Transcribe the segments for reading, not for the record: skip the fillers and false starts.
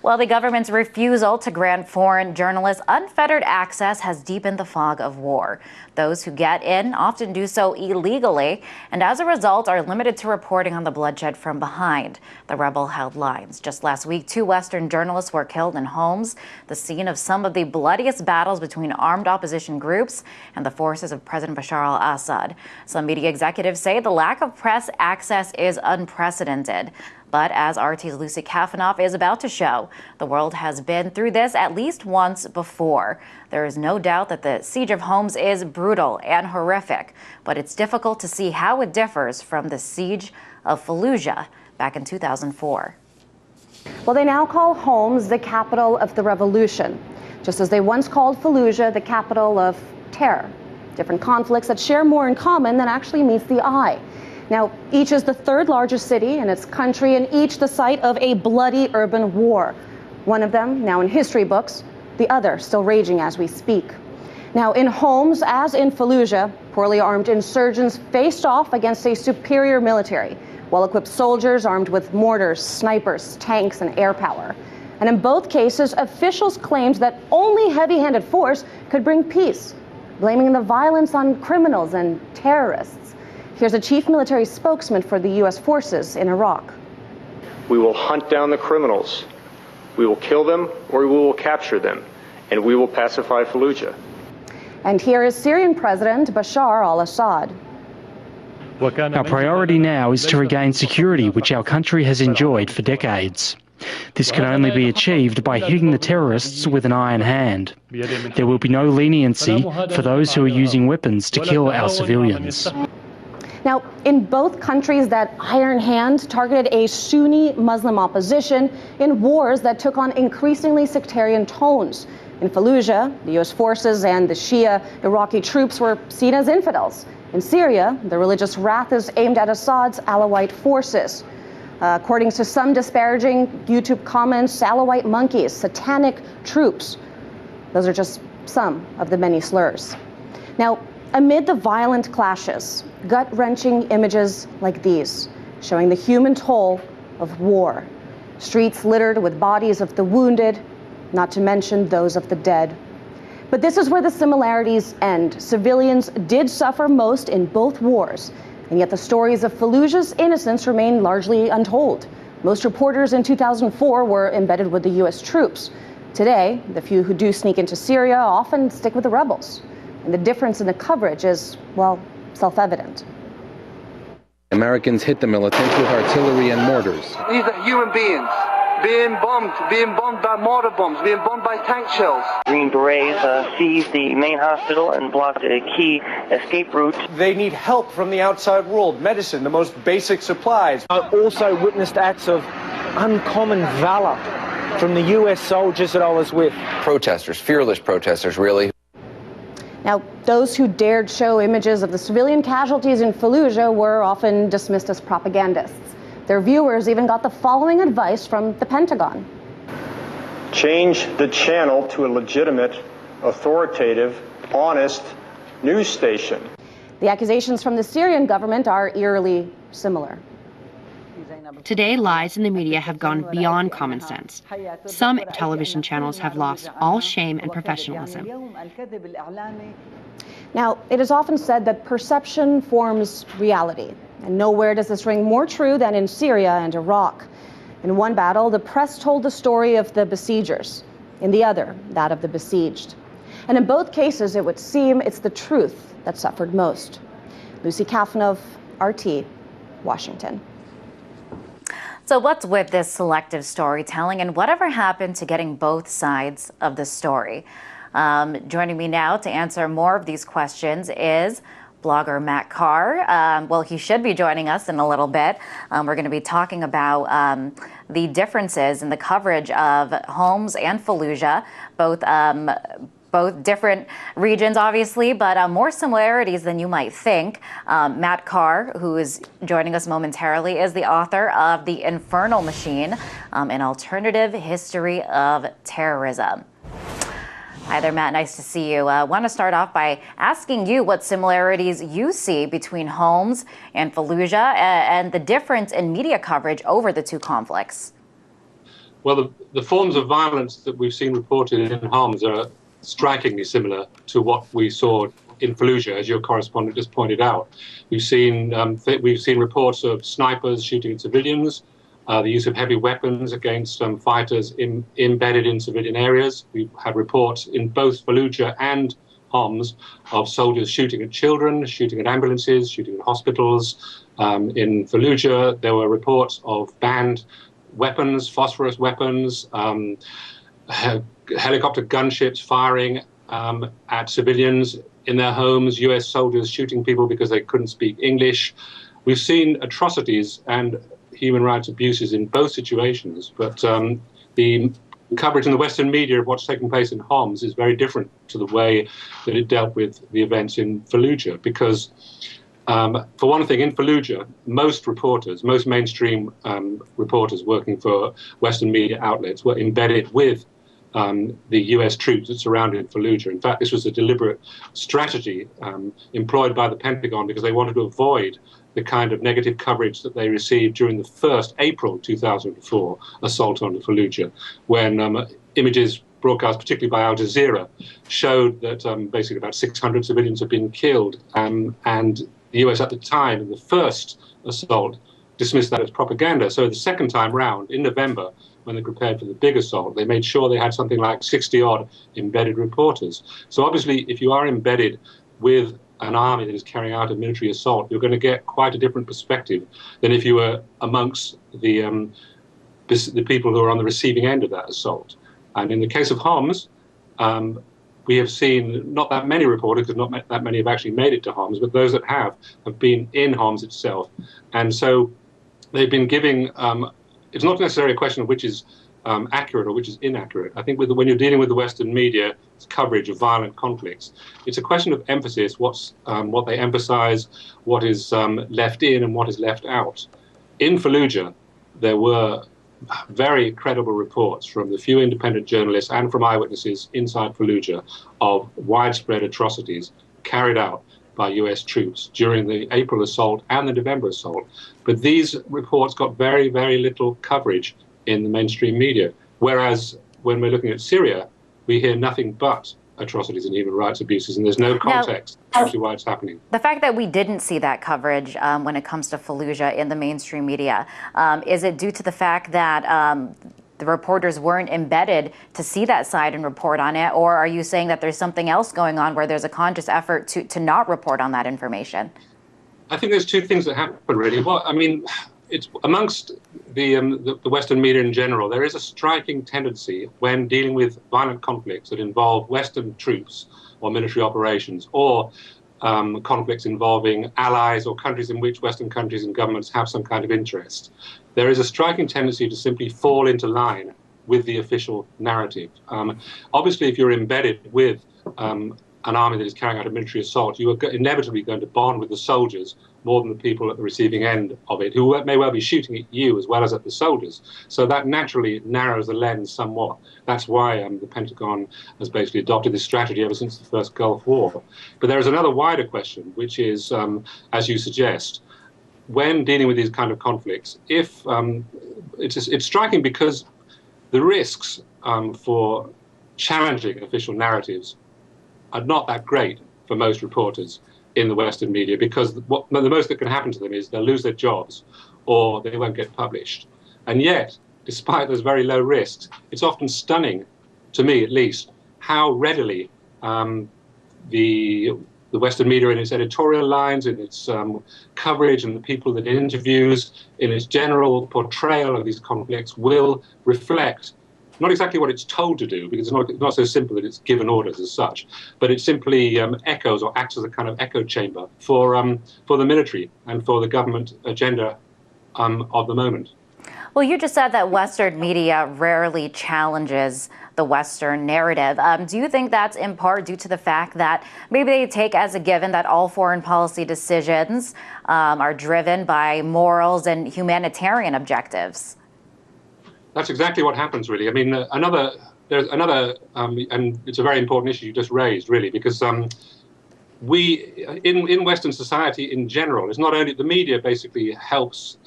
Well, the government's refusal to grant foreign journalists unfettered access has deepened the fog of war. Those who get in often do so illegally, and as a result are limited to reporting on the bloodshed from behind the rebel-held lines. Just last week, 2 Western journalists were killed in Homs, the scene of some of the bloodiest battles between armed opposition groups and the forces of President Bashar al-Assad. Some media executives say the lack of press access is unprecedented. But as RT's Lucy Kafanoff is about to show, the world has been through this at least once before. There is no doubt that the siege of Homs is brutal and horrific, but it's difficult to see how it differs from the siege of Fallujah back in 2004. Well, they now call Homs the capital of the revolution, just as they once called Fallujah the capital of terror. Different conflicts that share more in common than actually meets the eye. Now, each is the 3rd largest city in its country, and each the site of a bloody urban war. One of them now in history books, the other still raging as we speak. Now, in Homs, as in Fallujah, poorly armed insurgents faced off against a superior military, well-equipped soldiers armed with mortars, snipers, tanks, and air power. And in both cases, officials claimed that only heavy-handed force could bring peace, blaming the violence on criminals and terrorists. Here's a chief military spokesman for the U.S. forces in Iraq. We will hunt down the criminals. We will kill them or we will capture them, and we will pacify Fallujah. And here is Syrian President Bashar al-Assad. Our priority now is to regain security, which our country has enjoyed for decades. This can only be achieved by hitting the terrorists with an iron hand. There will be no leniency for those who are using weapons to kill our civilians. Now, in both countries, that iron hand targeted a Sunni Muslim opposition in wars that took on increasingly sectarian tones. In Fallujah, the U.S. forces and the Shia Iraqi troops were seen as infidels. In Syria, the religious wrath is aimed at Assad's Alawite forces. According to some disparaging YouTube comments, Alawite monkeys, satanic troops. Those are just some of the many slurs. Now, amid the violent clashes, gut-wrenching images like these, showing the human toll of war. Streets littered with bodies of the wounded, not to mention those of the dead. But this is where the similarities end. Civilians did suffer most in both wars, and yet the stories of Fallujah's innocence remain largely untold. Most reporters in 2004 were embedded with the U.S. troops. Today, the few who do sneak into Syria often stick with the rebels. And the difference in the coverage is, well, self-evident. Americans hit the militants with artillery and mortars. These are human beings being bombed by mortar bombs, being bombed by tank shells. Green Berets seized the main hospital and blocked a key escape route. They need help from the outside world, medicine, the most basic supplies. I also witnessed acts of uncommon valor from the U.S. soldiers that I was with. Protesters, fearless protesters, really. Now, those who dared show images of the civilian casualties in Fallujah were often dismissed as propagandists. Their viewers even got the following advice from the Pentagon. Change the channel to a legitimate, authoritative, honest news station. The accusations from the Syrian government are eerily similar. Today, lies in the media have gone beyond common sense. Some television channels have lost all shame and professionalism. Now, it is often said that perception forms reality, and nowhere does this ring more true than in Syria and Iraq. In one battle, the press told the story of the besiegers. In the other, that of the besieged. And in both cases, it would seem it's the truth that suffered most. Lucy Kafanoff, RT, Washington. So what's with this selective storytelling, and whatever happened to getting both sides of the story? Joining me now to answer more of these questions is blogger Matt Carr. Well, he should be joining us in a little bit. We're going to be talking about the differences in the coverage of Homs and Fallujah, both different regions, obviously, but more similarities than you might think. Matt Carr, who is joining us momentarily, is the author of The Infernal Machine, an alternative history of terrorism. Hi there, Matt. Nice to see you. I want to start off by asking you what similarities you see between Homs and Fallujah and the difference in media coverage over the two conflicts. Well, the forms of violence that we've seen reported in Homs are strikingly similar to what we saw in Fallujah, as your correspondent just pointed out. We've seen reports of snipers shooting at civilians, the use of heavy weapons against fighters embedded in civilian areas. We've had reports in both Fallujah and Homs of soldiers shooting at children, shooting at ambulances, shooting at hospitals. In Fallujah, there were reports of banned weapons, phosphorus weapons, helicopter gunships firing at civilians in their homes, US soldiers shooting people because they couldn't speak English. We've seen atrocities and human rights abuses in both situations, but the coverage in the Western media of what's taking place in Homs is very different to the way that it dealt with the events in Fallujah, because for one thing, in Fallujah, most reporters, most mainstream reporters working for Western media outlets were embedded with the US troops that surrounded Fallujah. In fact, this was a deliberate strategy employed by the Pentagon because they wanted to avoid the kind of negative coverage that they received during the first April 2004 assault on Fallujah, when images broadcast, particularly by Al Jazeera, showed that basically about 600 civilians had been killed, and the US at the time, in the first assault, dismissed that as propaganda. So the second time round, in November, when they prepared for the big assault, they made sure they had something like 60-odd embedded reporters. So obviously, if you are embedded with an army that is carrying out a military assault, you're going to get quite a different perspective than if you were amongst the people who are on the receiving end of that assault. And in the case of Homs, we have seen not that many reporters, because not that many have actually made it to Homs, but those that have been in Homs itself. And so they've been giving, it's not necessarily a question of which is accurate or which is inaccurate. I think when you're dealing with the Western media coverage of violent conflicts, it's a question of emphasis, what they emphasize, what is left in and what is left out. In Fallujah, there were very credible reports from the few independent journalists and from eyewitnesses inside Fallujah of widespread atrocities carried out by US troops during the April assault and the November assault. But these reports got very, very little coverage in the mainstream media. Whereas when we're looking at Syria, we hear nothing but atrocities and human rights abuses, and there's no context actually why it's happening. The fact that we didn't see that coverage when it comes to Fallujah in the mainstream media, is it due to the fact that the reporters weren't embedded to see that side and report on it, or are you saying that there's something else going on where there's a conscious effort to not report on that information? I think there's two things that happen, really. Well, I mean, it's amongst the Western media in general, there is a striking tendency when dealing with violent conflicts that involve Western troops or military operations, or conflicts involving allies or countries in which Western countries and governments have some kind of interest. There is a striking tendency to simply fall into line with the official narrative. Obviously, if you're embedded with an army that is carrying out a military assault, you are inevitably going to bond with the soldiers more than the people at the receiving end of it, who may well be shooting at you as well as at the soldiers. So that naturally narrows the lens somewhat. That's why the Pentagon has basically adopted this strategy ever since the first Gulf War. But there is another wider question, which is, as you suggest, when dealing with these kind of conflicts, if it's striking because the risks for challenging official narratives are not that great for most reporters in the Western media, because the most that can happen to them is they'll lose their jobs or they won't get published. And yet, despite those very low risks, it's often stunning, to me at least, how readily the Western media in its editorial lines, in its coverage and the people that it interviews, in its general portrayal of these conflicts will reflect not exactly what it's told to do, because it's not so simple that it's given orders as such, but it simply echoes or acts as a kind of echo chamber for the military and for the government agenda of the moment. Well, you just said that Western media rarely challenges the Western narrative. Do you think that's in part due to the fact that maybe they take as a given that all foreign policy decisions are driven by morals and humanitarian objectives? That's exactly what happens, really. I mean, there's another, and it's a very important issue you just raised, really, because we, in Western society in general, it's not only the media basically helps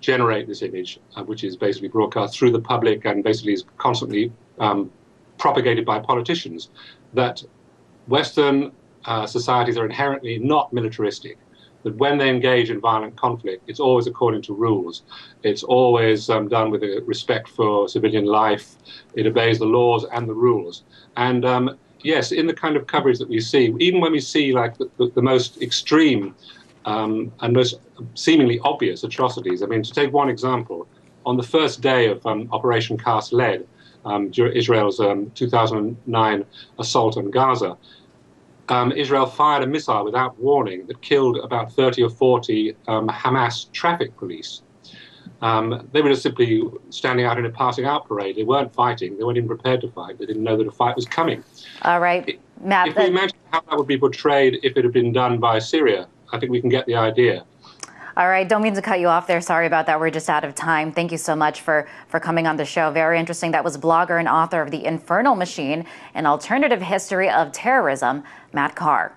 generate this image, which is basically broadcast through the public and basically is constantly propagated by politicians, that Western societies are inherently not militaristic, that when they engage in violent conflict, it's always according to rules. It's always done with a respect for civilian life. It obeys the laws and the rules. And yes, in the kind of coverage that we see, even when we see like the most extreme and most seemingly obvious atrocities, I mean, to take one example, on the first day of Operation Cast Lead, Israel's 2009 assault on Gaza, Israel fired a missile without warning that killed about 30 or 40 Hamas traffic police. They were just simply standing out in a passing out parade. They weren't fighting. They weren't even prepared to fight. They didn't know that a fight was coming. All right, Matt. If we imagine how that would be portrayed if it had been done by Syria, I think we can get the idea. All right, don't mean to cut you off there. Sorry about that. We're just out of time. Thank you so much for coming on the show. Very interesting. That was blogger and author of The Infernal Machine, an alternative history of terrorism, Matt Carr.